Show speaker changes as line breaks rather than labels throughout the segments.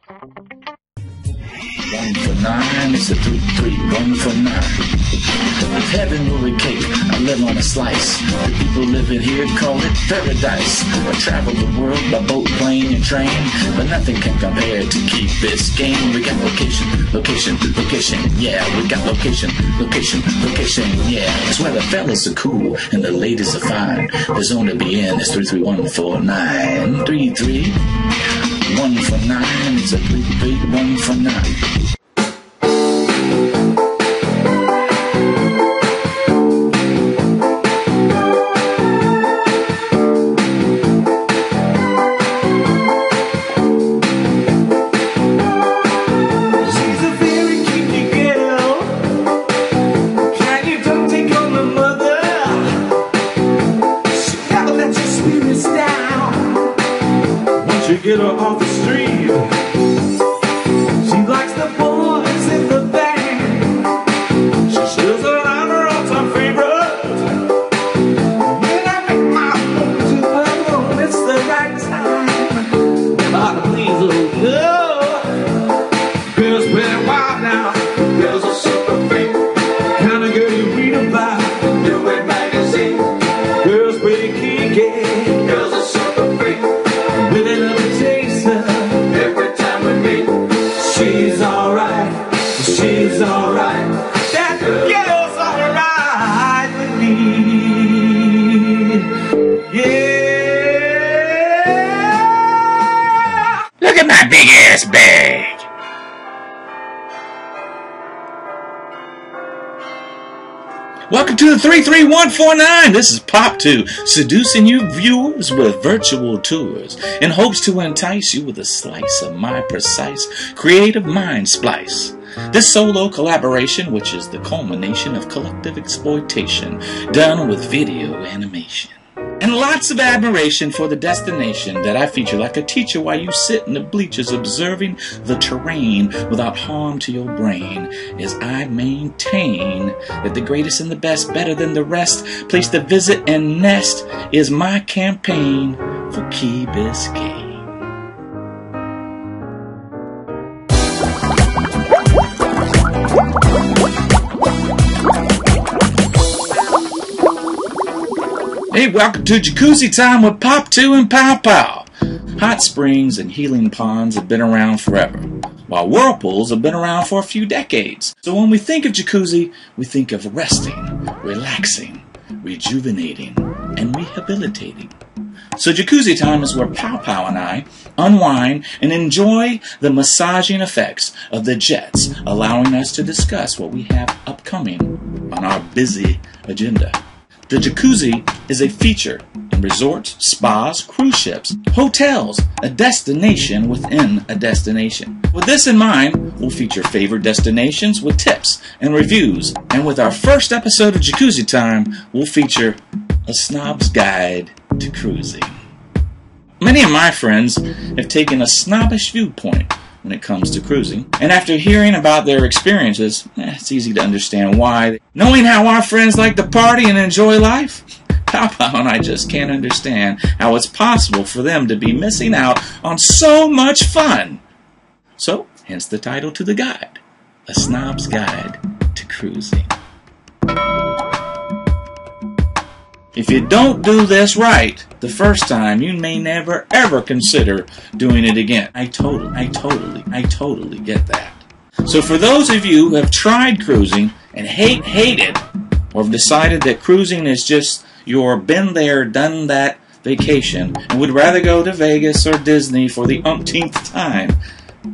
1 for 9, it's a 3, 3, 1 for 9. If heaven were a cake, I live on a slice. The people living here call it paradise. I travel the world by boat, plane, and train, but nothing can compare to keep this game. We got location, location, location, yeah. We got location, location, location, yeah. That's why the fellas are cool and the ladies are fine. The zone to be in is 33149. 33, 1 for 9, it's a 3, 3, 1 for 9.
Get her off the street. She likes the boys in the band. She still said I'm her all-time favorite. When I make my move to the room, it's the right time. But please, oh girl, girls pretty wild now. Girls are super fake. Kind of girl you read about in the New magazine. Girls pretty kinky. Girls are super fake. Really love the taste every time we meet. She's alright, she's alright. That girl's alright with me. Yeah.
Look at my big ass bag. Welcome to the 33149. This is Pop 2, seducing you viewers with virtual tours in hopes to entice you with a slice of my precise creative mind splice. This solo collaboration, which is the culmination of collective exploitation done with video animation. And lots of admiration for the destination that I feature like a teacher while you sit in the bleachers observing the terrain without harm to your brain, as I maintain that the greatest and the best, better than the rest, place to visit and nest is my campaign for Key Biscayne. Hey, welcome to Jacuzzi Time with Pop 2 and Pow Pow. Hot springs and healing ponds have been around forever, while whirlpools have been around for a few decades. So when we think of jacuzzi, we think of resting, relaxing, rejuvenating, and rehabilitating. So Jacuzzi Time is where Pow Pow and I unwind and enjoy the massaging effects of the jets, allowing us to discuss what we have upcoming on our busy agenda. The jacuzzi is a feature in resorts, spas, cruise ships, hotels, a destination within a destination. With this in mind, we'll feature favorite destinations with tips and reviews. And with our first episode of Jacuzzi Time, we'll feature a snob's guide to cruising. Many of my friends have taken a snobbish viewpoint when it comes to cruising, and after hearing about their experiences, it's easy to understand why. Knowing how our friends like to party and enjoy life, Pow Pow and I just can't understand how it's possible for them to be missing out on so much fun. So, hence the title to the guide, A Snob's Guide to Cruising. If you don't do this right the first time, you may never ever consider doing it again. I totally get that. So for those of you who have tried cruising and hate it, or have decided that cruising is just your been there, done that vacation, and would rather go to Vegas or Disney for the umpteenth time,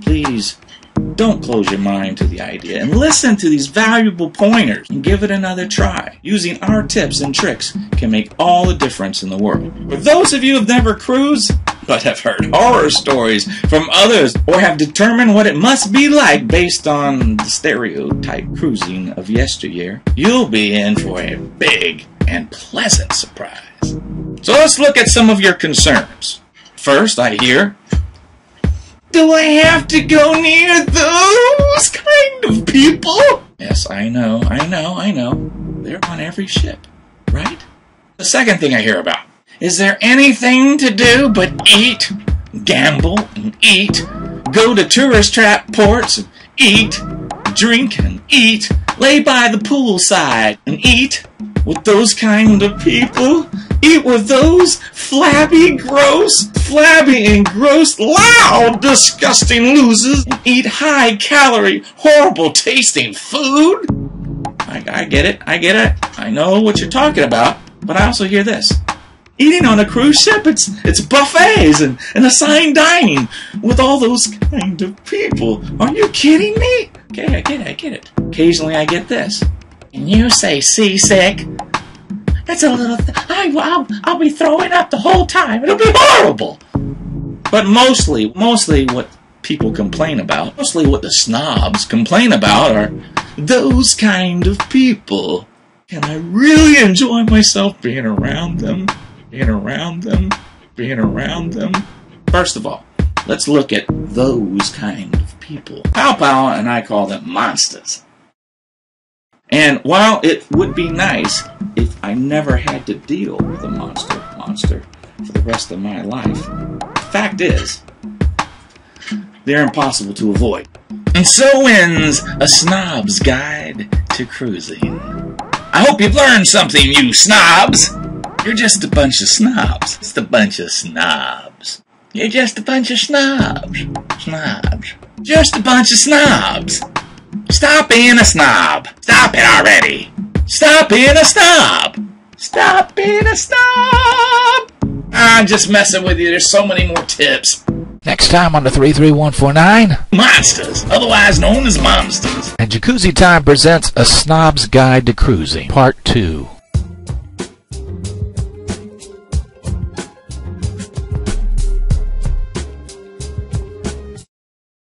please don't close your mind to the idea and listen to these valuable pointers and give it another try. Using our tips and tricks can make all the difference in the world. For those of you who have never cruised but have heard horror stories from others or have determined what it must be like based on the stereotype cruising of yesteryear, you'll be in for a big and pleasant surprise. So let's look at some of your concerns. First, I hear, do I have to go near those kind of people? Yes, I know. They're on every ship, right? The second thing I hear about, is there anything to do but eat, gamble, and eat, go to tourist trap ports and eat, drink and eat, lay by the poolside and eat with those kind of people. Eat with those flabby and gross, loud, disgusting losers. And eat high-calorie, horrible-tasting food. I get it. I know what you're talking about, but I also hear this. Eating on a cruise ship, it's buffets and assigned dining with all those kind of people. Are you kidding me? Okay, I get it. Occasionally I get this. Can you say seasick? That's a little... I'll be throwing up the whole time. It'll be horrible. But mostly what people complain about, mostly what the snobs complain about are those kind of people. And I really enjoy myself being around them. First of all, let's look at those kind of people. Pow Pow and I call them monsters. And while it would be nice if I never had to deal with a monster for the rest of my life, the fact is, they're impossible to avoid. And so ends A Snob's Guide to Cruising. I hope you've learned something, you snobs! You're just a bunch of snobs. Just a bunch of snobs. You're just a bunch of snobs. Just a bunch of snobs. Stop being a snob. Stop it already. Stop being a snob. Stop being a snob. I'm just messing with you. There's so many more tips.
Next time on the 33149,
Monsters, otherwise known as monsters.
and Jacuzzi Time presents A Snob's Guide to Cruising, Part 2.